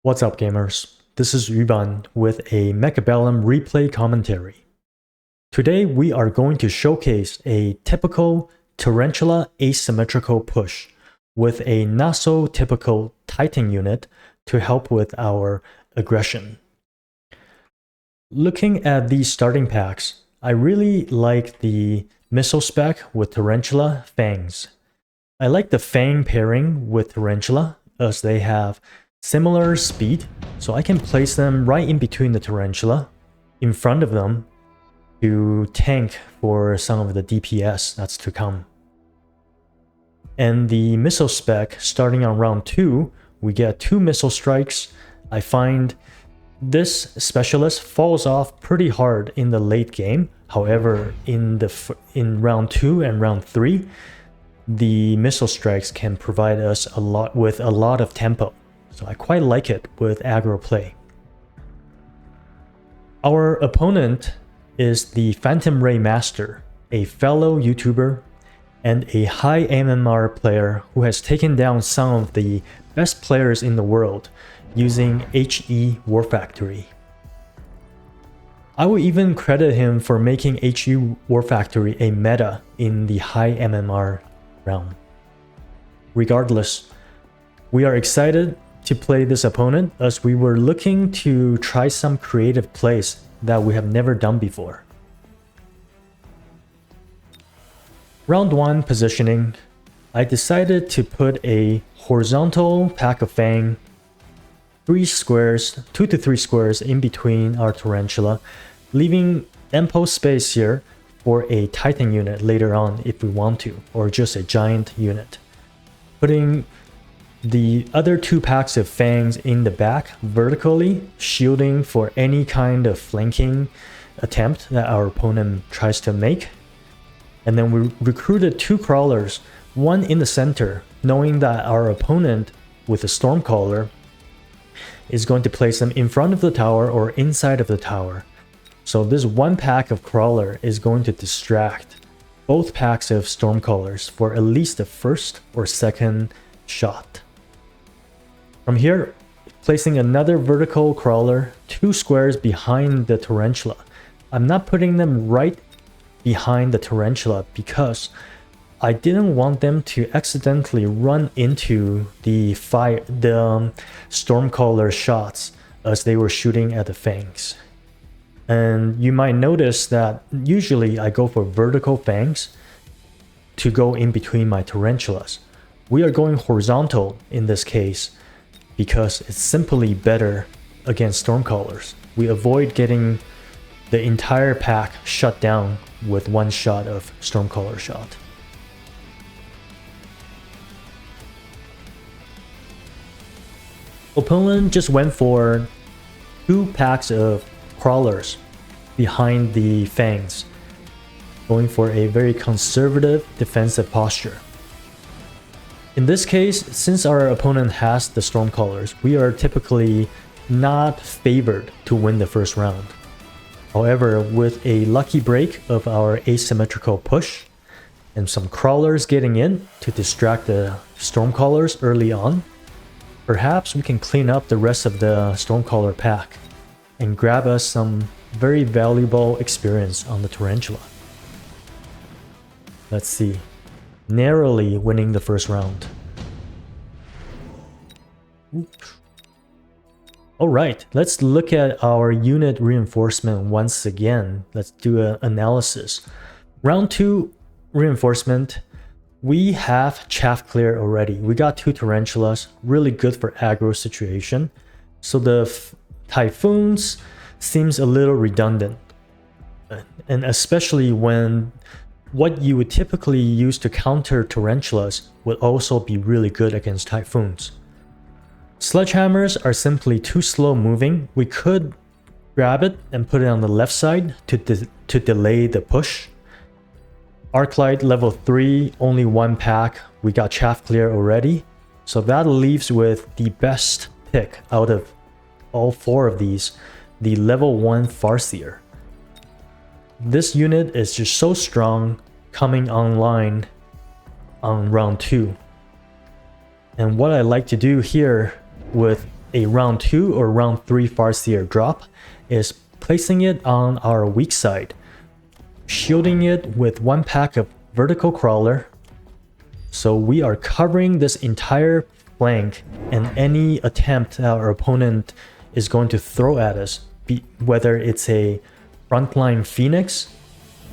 What's up, gamers? This is YuBan with a Mechabellum replay commentary. Today we are going to showcase a typical Tarantula asymmetrical push with a not so typical Titan unit to help with our aggression. Looking at these starting packs, I really like the missile spec with Tarantula Fangs. I like the Fang pairing with Tarantula as they have similar speed, so I can place them right in between the Tarantula, in front of them, to tank for some of the DPS that's to come. And the missile spec, starting on round 2, we get 2 missile strikes. I find this specialist falls off pretty hard in the late game. However, in round 2 and round 3, the missile strikes can provide us a lot of tempo. So I quite like it with aggro play. Our opponent is the Phantom Ray Master, a fellow YouTuber and a high MMR player who has taken down some of the best players in the world using HE War Factory. I will even credit him for making HE War Factory a meta in the high MMR realm. Regardless, we are excited to play this opponent as we were looking to try some creative plays that we have never done before. Round 1 positioning, I decided to put a horizontal pack of Fang, 2 to 3 squares in between our Tarantula, leaving ample space here for a Titan unit later on if we want to, or just a giant unit. Putting the other 2 packs of Fangs in the back vertically, shielding for any kind of flanking attempt that our opponent tries to make. And then we recruited 2 crawlers, one in the center, knowing that our opponent with a Stormcaller is going to place them in front of the tower or inside of the tower. So this 1 pack of crawler is going to distract both packs of Stormcallers for at least the first or second shot. From here, placing another vertical crawler 2 squares behind the Tarantula. I'm not putting them right behind the Tarantula because I didn't want them to accidentally run into the Stormcaller shots as they were shooting at the Fangs. And you might notice that usually I go for vertical Fangs to go in between my Tarantulas. We are going horizontal in this case because it's simply better against Stormcallers. We avoid getting the entire pack shut down with 1 shot of Stormcaller shot. Opponent just went for 2 packs of crawlers behind the Fangs, going for a very conservative defensive posture. In this case, since our opponent has the Stormcallers, we are typically not favored to win the first round. However, with a lucky break of our asymmetrical push and some crawlers getting in to distract the Stormcallers early on, perhaps we can clean up the rest of the Stormcaller pack and grab us some very valuable experience on the Tarantula. Let's see. Narrowly winning the first round. Alright, let's look at our unit reinforcement once again. Let's do an analysis. Round 2 reinforcement, we have chaff clear already. We got 2 Tarantulas, really good for aggro situation. So the Typhoons seems a little redundant. And especially when what you would typically use to counter Tarantulas would also be really good against Typhoons. Sledgehammers are simply too slow moving. We could grab it and put it on the left side to delay the push. Arclight level 3, only 1 pack. We got chaff clear already. So that leaves with the best pick out of all 4 of these, the level 1 Farseer. This unit is just so strong coming online on round 2. And what I like to do here with a round 2 or round 3 Farseer drop is placing it on our weak side, shielding it with 1 pack of vertical crawler. So we are covering this entire flank and any attempt our opponent is going to throw at us, whether it's a frontline Phoenix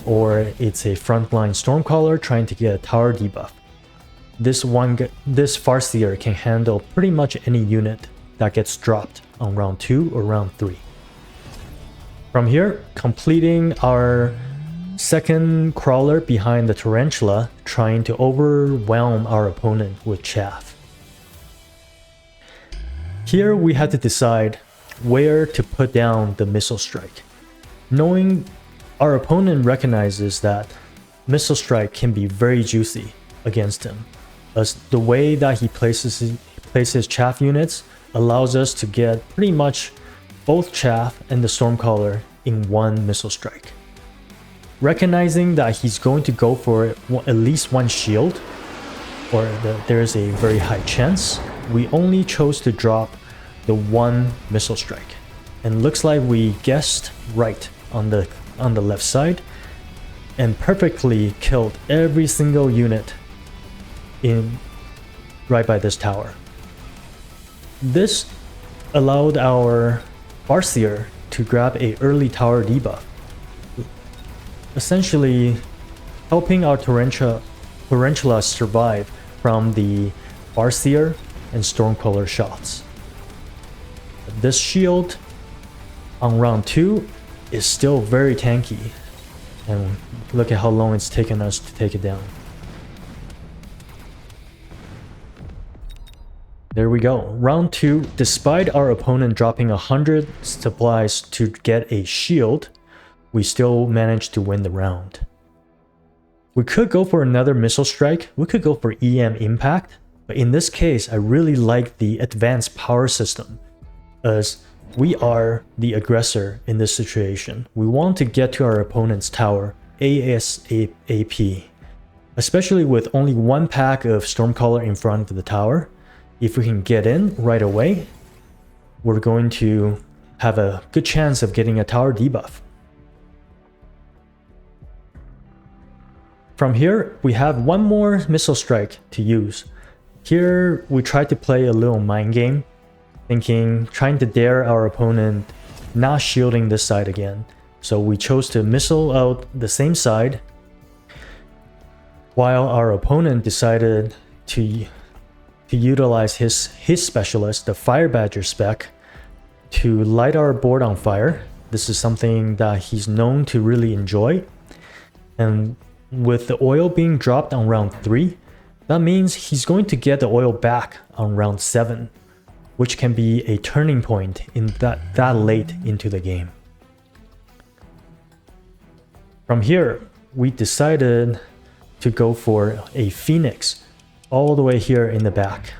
or it's a frontline Stormcaller trying to get a tower debuff. This Farseer can handle pretty much any unit that gets dropped on round 2 or round 3. From here, completing our second crawler behind the Tarantula, trying to overwhelm our opponent with chaff. Here we had to decide where to put down the missile strike. Knowing our opponent recognizes that missile strike can be very juicy against him, as the way that he places chaff units allows us to get pretty much both chaff and the Stormcaller in one missile strike. Recognizing that he's going to go for at least one shield, or that there's a very high chance, we only chose to drop the one missile strike. And looks like we guessed right on the left side and perfectly killed every single unit in right by this tower. This allowed our Farseer to grab a early tower debuff, essentially helping our Tarantula survive from the Farseer and Stormcaller shots. This shield on round 2 is still very tanky, and look at how long it's taken us to take it down. There we go. Round 2, despite our opponent dropping 100 supplies to get a shield, we still managed to win the round. We could go for another missile strike, we could go for EM impact, but in this case I really like the advanced power system, as we are the aggressor in this situation. We want to get to our opponent's tower ASAP, especially with only 1 pack of Stormcaller in front of the tower. If we can get in right away, we're going to have a good chance of getting a tower debuff. From here, we have one more missile strike to use. Here, we tried to play a little mind game, trying to dare our opponent not shielding this side again. So we chose to missile out the same side, while our opponent decided to utilize his specialist, the Fire Badger spec, to light our board on fire. This is something that he's known to really enjoy. And with the oil being dropped on round 3, that means he's going to get the oil back on round 7, which can be a turning point in that late into the game. From here, we decided to go for a Phoenix all the way here in the back.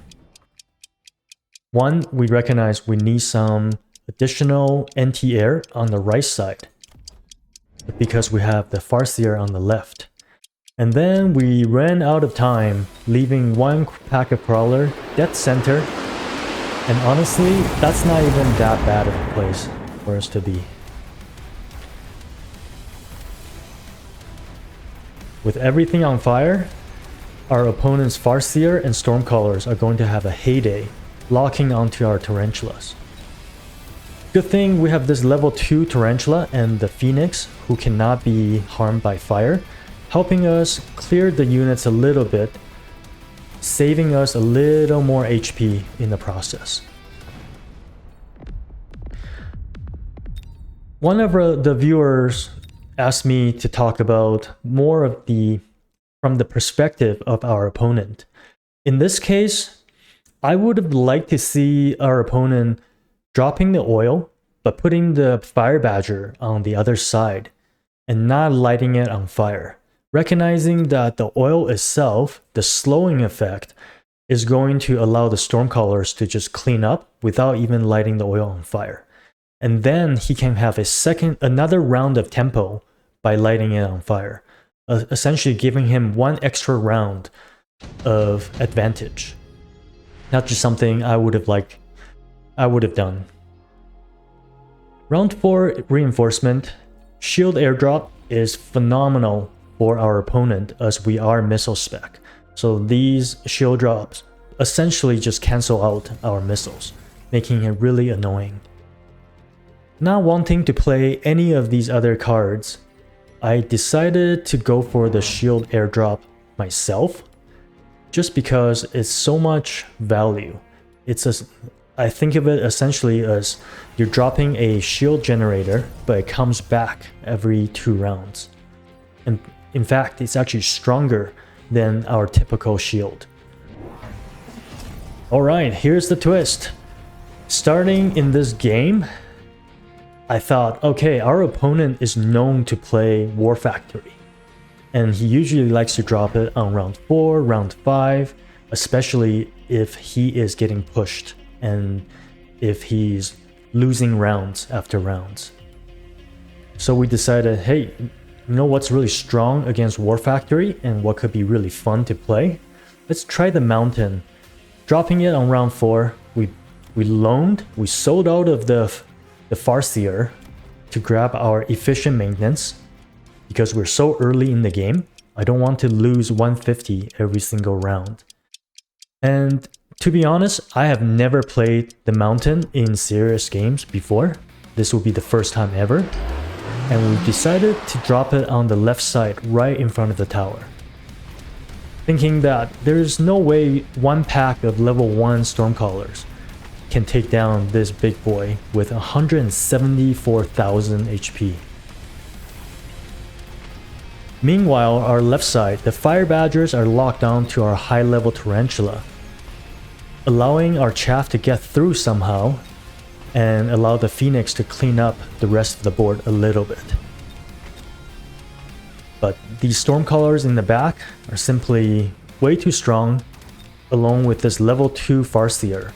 One, we recognize we need some additional anti-air on the right side because we have the Farseer on the left. And then we ran out of time, leaving 1 pack of Crawler dead center. And honestly, that's not even that bad of a place for us to be. With everything on fire, our opponent's Farseer and Stormcallers are going to have a heyday, locking onto our Tarantulas. Good thing we have this level 2 Tarantula and the Phoenix, who cannot be harmed by fire, helping us clear the units a little bit, saving us a little more HP in the process. One of the viewers asked me to talk about more of from the perspective of our opponent. In this case, I would have liked to see our opponent dropping the oil, but putting the Fire Badger on the other side and not lighting it on fire. Recognizing that the oil itself, the slowing effect, is going to allow the Stormcallers to just clean up without even lighting the oil on fire. And then he can have another round of tempo by lighting it on fire, essentially giving him 1 extra round of advantage. Not just something I would have liked I would have done. Round 4 reinforcement, shield airdrop is phenomenal for our opponent as we are missile spec. So these shield drops essentially just cancel out our missiles, making it really annoying. Not wanting to play any of these other cards, I decided to go for the shield airdrop myself, just because it's so much value. I think of it essentially as you're dropping a shield generator, but it comes back every 2 rounds. And in fact, it's actually stronger than our typical shield. Alright, here's the twist. Starting in this game, I thought, okay, our opponent is known to play War Factory. And he usually likes to drop it on round 4, round 5, especially if he is getting pushed and if he's losing rounds after rounds. So we decided, hey, you know what's really strong against War Factory and what could be really fun to play? Let's try the Mountain. Dropping it on round 4, we sold out of the Farseer to grab our efficient maintenance because we're so early in the game. I don't want to lose 150 every single round. And to be honest, I have never played the Mountain in serious games before. This will be the first time ever. And we decided to drop it on the left side right in front of the tower, thinking that there's no way one pack of level 1 Stormcallers can take down this big boy with 174,000 HP. Meanwhile, our left side, the Fire Badgers are locked on to our high level Tarantula, allowing our chaff to get through somehow and allow the Phoenix to clean up the rest of the board a little bit. But these Stormcallers in the back are simply way too strong, along with this level 2 Farseer.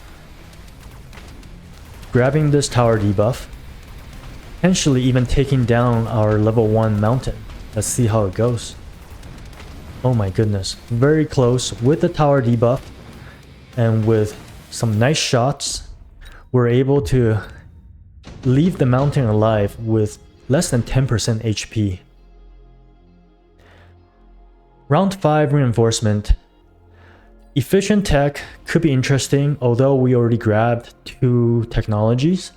Grabbing this tower debuff, potentially even taking down our level 1 Mountain. Let's see how it goes. Oh my goodness, very close with the tower debuff, and with some nice shots, we're able to leave the Mountain alive with less than 10% HP. Round 5 reinforcement. Efficient tech could be interesting, although we already grabbed 2 technologies.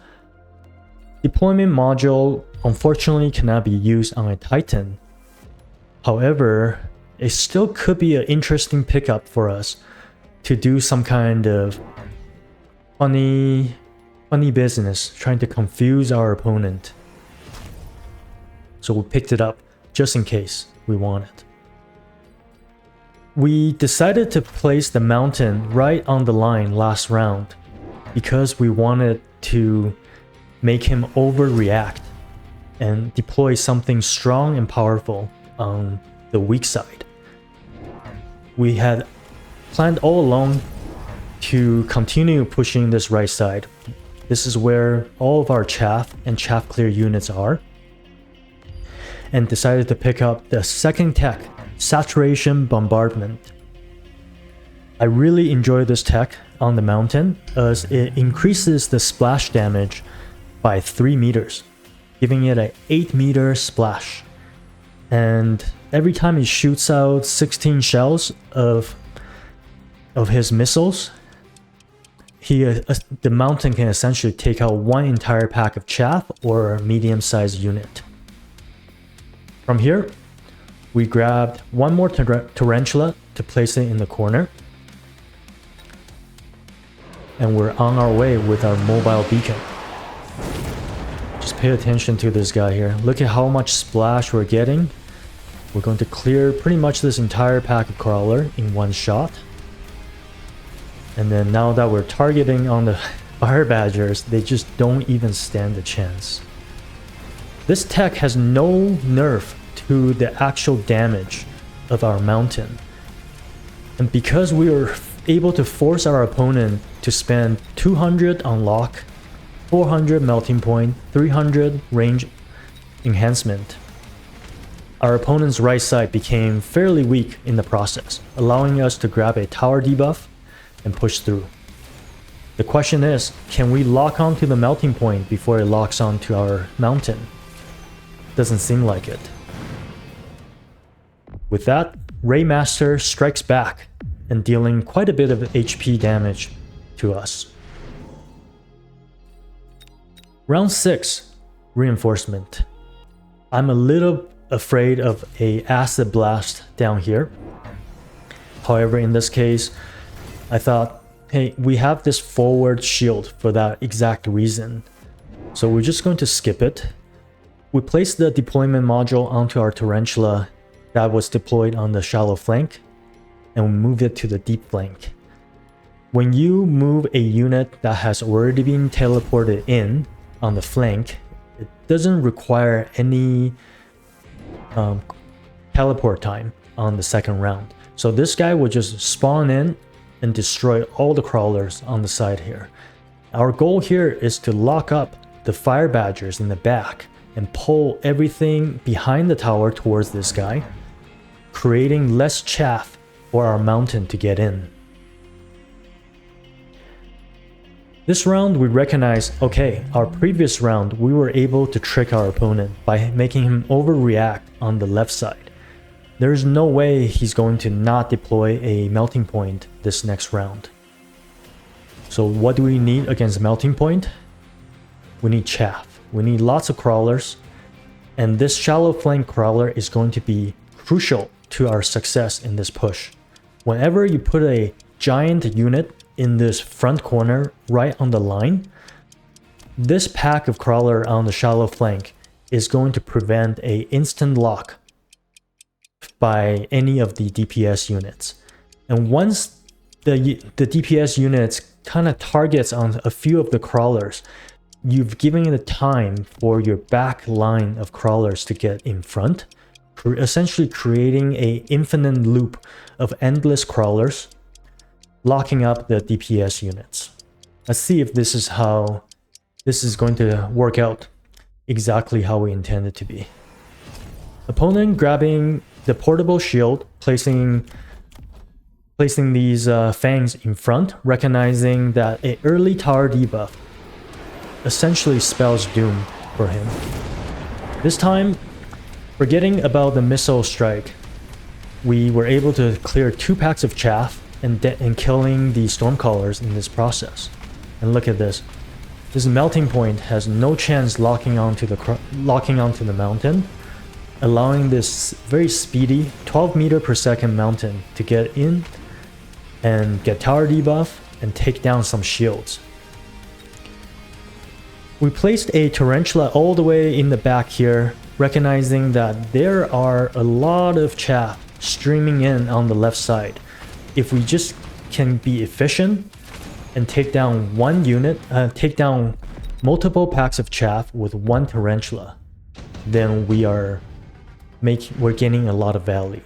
Deployment module unfortunately cannot be used on a Titan. However, it still could be an interesting pickup for us to do some kind of funny business, trying to confuse our opponent. So we picked it up just in case we want it. We decided to place the Mountain right on the line last round because we wanted to make him overreact and deploy something strong and powerful on the weak side. We had planned all along to continue pushing this right side. This is where all of our chaff and chaff clear units are, and decided to pick up the second tech, Saturation Bombardment. I really enjoy this tech on the Mountain as it increases the splash damage by 3 meters, giving it an 8-meter splash. And every time he shoots out 16 shells of his missiles, the Mountain can essentially take out 1 entire pack of chaff or a medium-sized unit. From here, we grabbed 1 more Tarantula to place it in the corner. And we're on our way with our mobile beacon. Just pay attention to this guy here. Look at how much splash we're getting. We're going to clear pretty much this entire pack of Crawler in 1 shot. And then now that we're targeting on the Fire Badgers, they just don't even stand a chance. This tech has no nerf to the actual damage of our Mountain. And because we were able to force our opponent to spend 200 on lock, 400 melting point, 300 range enhancement, our opponent's right side became fairly weak in the process, allowing us to grab a tower debuff and push through. The question is, can we lock onto the melting point before it locks onto our mountain? Doesn't seem like it. With that, Raymaster strikes back and dealing quite a bit of HP damage to us. Round 6, Reinforcement. I'm a little afraid of a acid blast down here. However, in this case, I thought, hey, we have this forward shield for that exact reason. So we're just going to skip it. We place the deployment module onto our Tarantula that was deployed on the shallow flank, and we move it to the deep flank. When you move a unit that has already been teleported in on the flank, it doesn't require any teleport time on the second round. So this guy will just spawn in and destroy all the crawlers on the side here. Our goal here is to lock up the fire badgers in the back and pull everything behind the tower towards this guy, creating less chaff for our mountain to get in. This round we recognize, okay, our previous round we were able to trick our opponent by making him overreact on the left side. There's no way he's going to not deploy a melting point this next round. So what do we need against melting point? We need chaff. We need lots of crawlers, and this shallow flank crawler is going to be crucial to our success in this push. Whenever you put a giant unit in this front corner right on the line, this pack of crawler on the shallow flank is going to prevent a instant lock by any of the DPS units. And once the DPS units kind of targets on a few of the crawlers, you've given it time for your back line of crawlers to get in front, essentially creating an infinite loop of endless crawlers, locking up the DPS units. Let's see if this is how this is going to work out exactly how we intend it to be. Opponent grabbing the portable shield, placing these fangs in front, recognizing that an early tower debuff essentially spells doom for him. This time, forgetting about the missile strike, we were able to clear 2 packs of chaff and killing the stormcallers in this process. And look at this. This melting point has no chance locking onto the mountain, allowing this very speedy 12 meter per second mountain to get in and get tower debuff and take down some shields. We placed a Tarantula all the way in the back here, recognizing that there are a lot of chaff streaming in on the left side. If we just can be efficient and take down one unit, take down multiple packs of chaff with one Tarantula, then we're gaining a lot of value.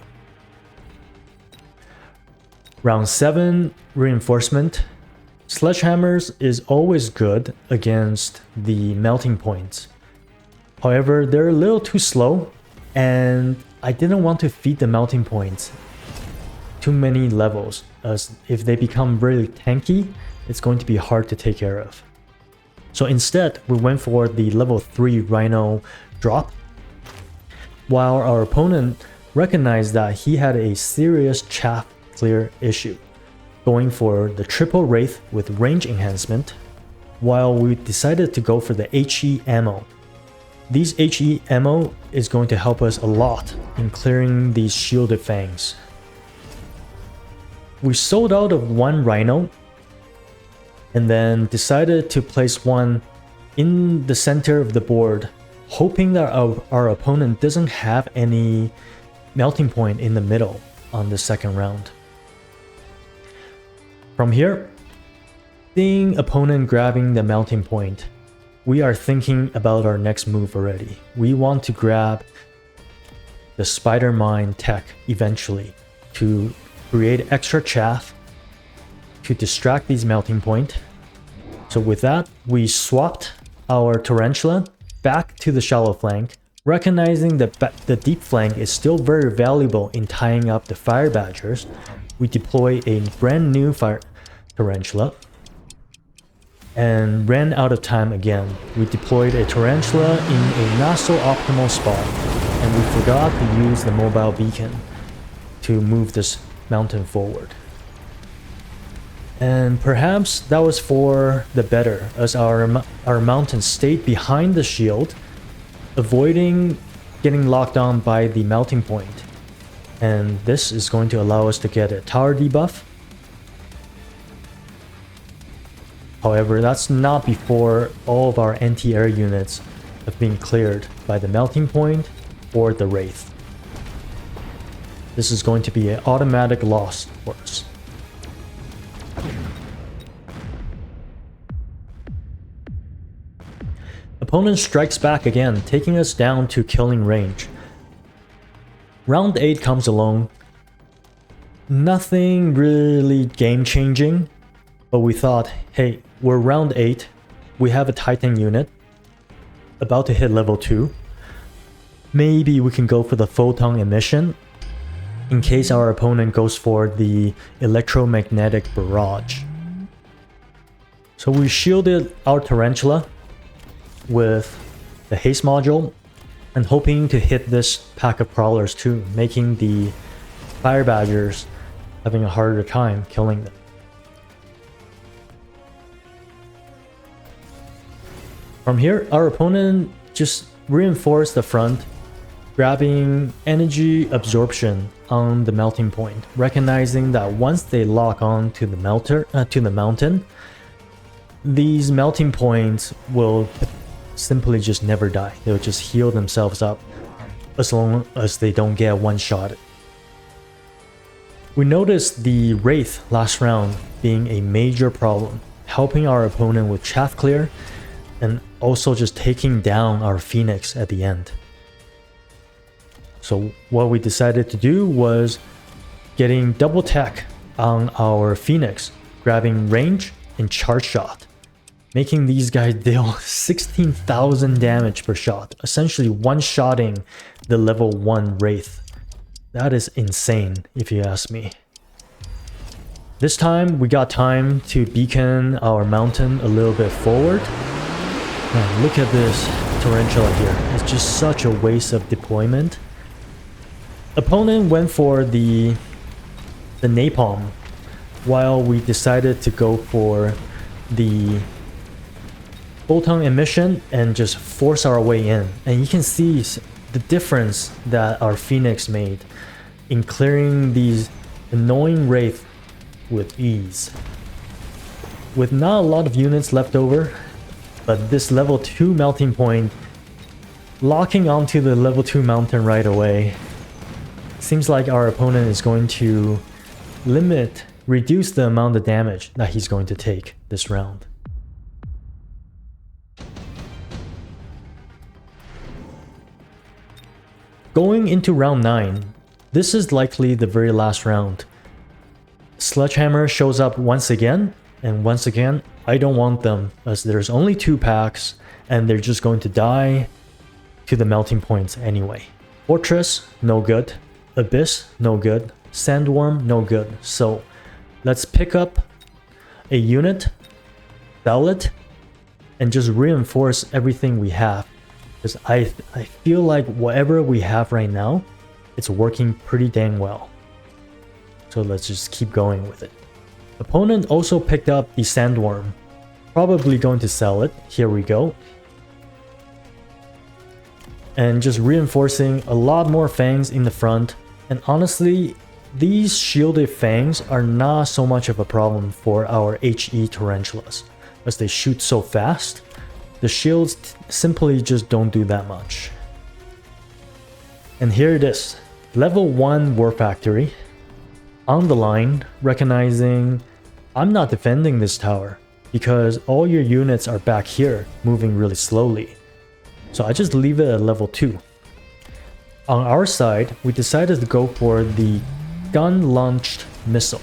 Round 7, Reinforcement. Sledgehammers is always good against the melting points. However, they're a little too slow, and I didn't want to feed the melting points too many levels, as if they become really tanky, it's going to be hard to take care of. So instead, we went for the level 3 Rhino drop, while our opponent recognized that he had a serious chaff clear issue, going for the triple Wraith with range enhancement, while we decided to go for the HE ammo. These HE ammo is going to help us a lot in clearing these shielded fangs. We sold out of one Rhino and then decided to place one in the center of the board, hoping that our opponent doesn't have any melting point in the middle on the second round. From here, seeing opponent grabbing the melting point, we are thinking about our next move already. We want to grab the Spider Mine tech eventually to create extra chaff to distract these melting point. So with that, we swapped our Tarantula back to the shallow flank, recognizing that the deep flank is still very valuable in tying up the fire badgers. We deploy a brand new fire Tarantula. and ran out of time again. We deployed a tarantula in a not so optimal spot, and we forgot to use the mobile beacon to move this mountain forward. And perhaps that was for the better, as our mountain stayed behind the shield, avoiding getting locked on by the melting point. And this is going to allow us to get a tower debuff. However, that's not before all of our anti-air units have been cleared by the melting point or the wraith. This is going to be an automatic loss for us. Opponent strikes back again, taking us down to killing range. Round 8 comes along. Nothing really game-changing, but we thought, hey, we're round 8, we have a Titan unit, about to hit level 2. Maybe we can go for the photon emission, in case our opponent goes for the electromagnetic barrage. So we shielded our tarantula with the haste module and hoping to hit this pack of prowlers too, making the fire badgers having a harder time killing them. From here, our opponent just reinforced the front, grabbing energy absorption on the melting point, recognizing that once they lock on to the mountain, these melting points will simply just never die. They'll just heal themselves up as long as they don't get one-shotted. We noticed the wraith last round being a major problem, helping our opponent with chaff clear and also just taking down our phoenix at the end. So what we decided to do was getting double tech on our phoenix, grabbing range and charge shot, making these guys deal 16,000 damage per shot, essentially one-shotting the level 1 wraith. That is insane, if you ask me. This time, we got time to beacon our mountain a little bit forward. Man, look at this tarantula here. It's just such a waste of deployment. Opponent went for the napalm, while we decided to go for the photon emission and just force our way in. And you can see the difference that our phoenix made in clearing these annoying wraith with ease. With not a lot of units left over, but this level 2 melting point locking onto the level 2 mountain right away, seems like our opponent is going to reduce the amount of damage that he's going to take this round. Going into round 9, this is likely the very last round. Sledgehammer shows up once again, and once again, I don't want them, as there's only 2 packs, and they're just going to die to the melting points anyway. Fortress, no good. Abyss, no good. Sandworm, no good. So, let's pick up a unit, sell it, and just reinforce everything we have. Because I feel like whatever we have right now, it's working pretty dang well. So let's just keep going with it. Opponent also picked up the Sandworm. Probably going to sell it. Here we go. And just reinforcing a lot more fangs in the front. And honestly, these shielded fangs are not so much of a problem for our HE tarantulas, as they shoot so fast. The shields simply just don't do that much. And here it is, level 1 War Factory. On the line, recognizing I'm not defending this tower because all your units are back here moving really slowly. So I just leave it at level 2. On our side, we decided to go for the gun-launched missile.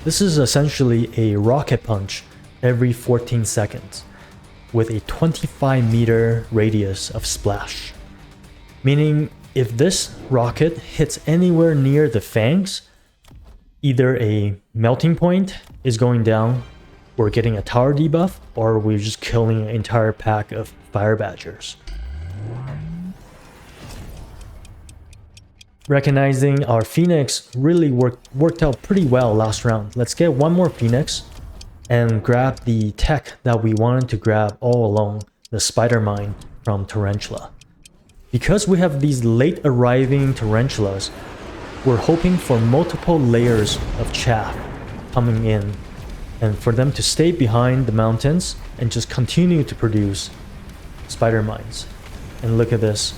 This is essentially a rocket punch every 14 seconds. With a 25-meter radius of splash. Meaning, if this rocket hits anywhere near the fangs, either a melting point is going down, we're getting a tower debuff, or we're just killing an entire pack of fire badgers. Recognizing our Phoenix really worked out pretty well last round. Let's get one more Phoenix and grab the tech that we wanted to grab all along, the Spider Mine from Tarantula. Because we have these late arriving Tarantulas, we're hoping for multiple layers of chaff coming in, and for them to stay behind the mountains and just continue to produce spider mines. And look at this.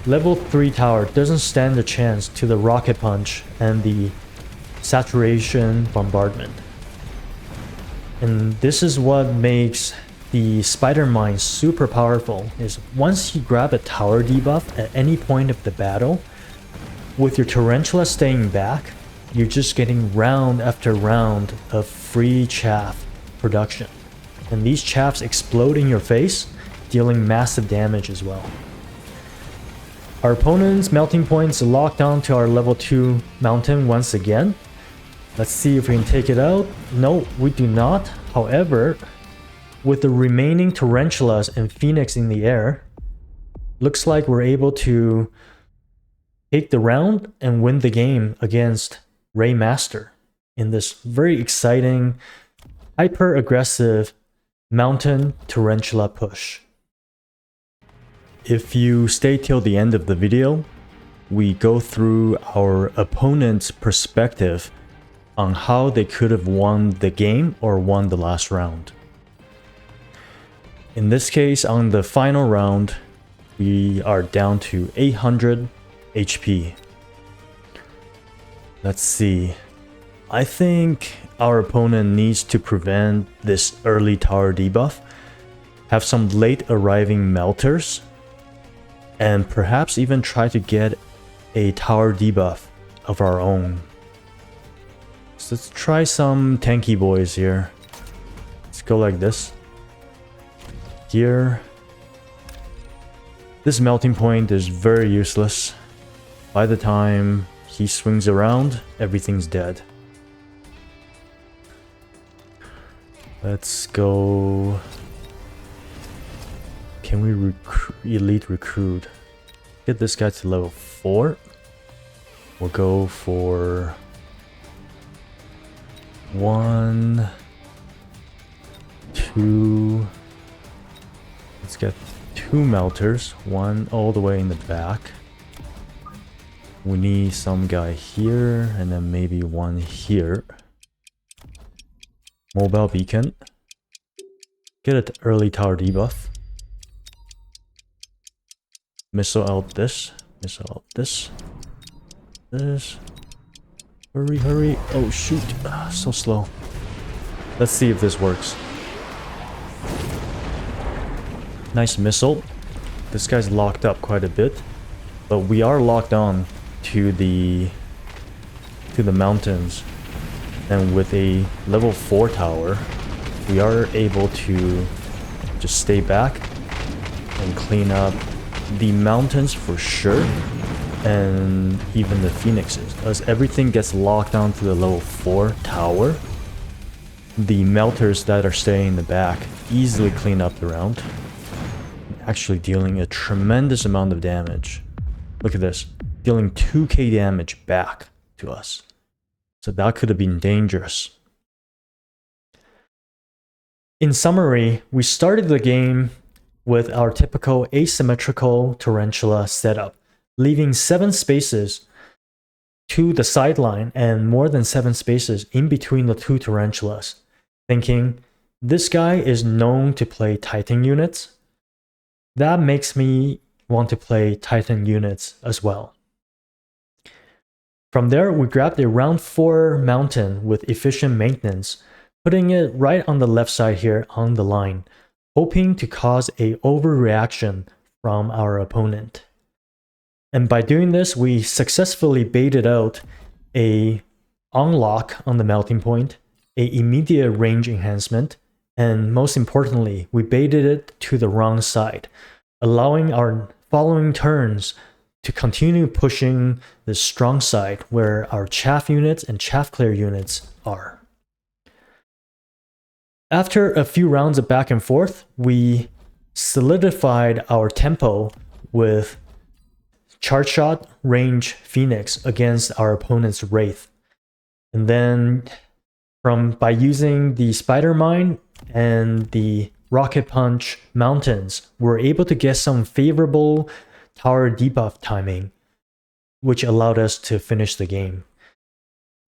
Level 3 tower doesn't stand a chance to the rocket punch and the saturation bombardment. And this is what makes the spider mine super powerful, is once you grab a tower debuff at any point of the battle, with your Tarantula staying back, you're just getting round after round of free chaff production. And these chaffs explode in your face, dealing massive damage as well. Our opponent's melting points locked onto our level 2 mountain once again. Let's see if we can take it out. No, we do not. However, with the remaining Tarantulas and Phoenix in the air, looks like we're able to take the round and win the game against Ray Master in this very exciting, hyper-aggressive mountain Tarantula push. If you stay till the end of the video, we go through our opponent's perspective on how they could have won the game or won the last round. In this case, on the final round, we are down to 800 HP. Let's see. I think our opponent needs to prevent this early tower debuff, have some late arriving melters, and perhaps even try to get a tower debuff of our own. So let's try some tanky boys here. Let's go like this. Here. This melting point is very useless. By the time he swings around, everything's dead. Let's go. Can we elite recruit? Get this guy to level 4. We'll go for 1, 2. Let's get 2 melters, one all the way in the back. We need some guy here, and then maybe one here. Mobile beacon. Get an early tower debuff. Missile out this. Missile out this. This. Hurry, hurry. Oh, shoot. So slow. Let's see if this works. Nice missile. This guy's locked up quite a bit. But we are locked on to the mountains. And with a level 4 tower, we are able to just stay back and clean up the mountains for sure, and even the phoenixes. As everything gets locked onto the level 4 tower, the melters that are staying in the back easily clean up the round, actually dealing a tremendous amount of damage. Look at this, dealing 2k damage back to us. So that could have been dangerous. In summary, we started the game with our typical asymmetrical tarantula setup, leaving 7 spaces to the sideline and more than 7 spaces in between the 2 tarantulas, thinking this guy is known to play Titan units. That makes me want to play Titan units as well. From there, we grabbed a round 4 mountain with efficient maintenance, putting it right on the left side here on the line, hoping to cause a overreaction from our opponent. And by doing this, we successfully baited out a unlock on the melting point, a immediate range enhancement, and most importantly, we baited it to the wrong side, allowing our following turns to continue pushing the strong side where our chaff units and chaff clear units are. After a few rounds of back and forth, we solidified our tempo with charge shot, range, Phoenix against our opponent's Wraith. And then by using the Spider Mine and the Rocket Punch Mountains, we're able to get some favorable tower debuff timing, which allowed us to finish the game.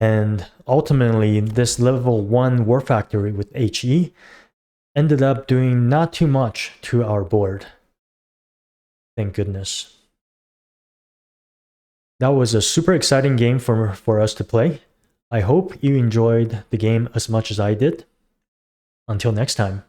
And ultimately, this level 1 War Factory with HE ended up doing not too much to our board. Thank goodness. That was a super exciting game for us to play. I hope you enjoyed the game as much as I did. Until next time.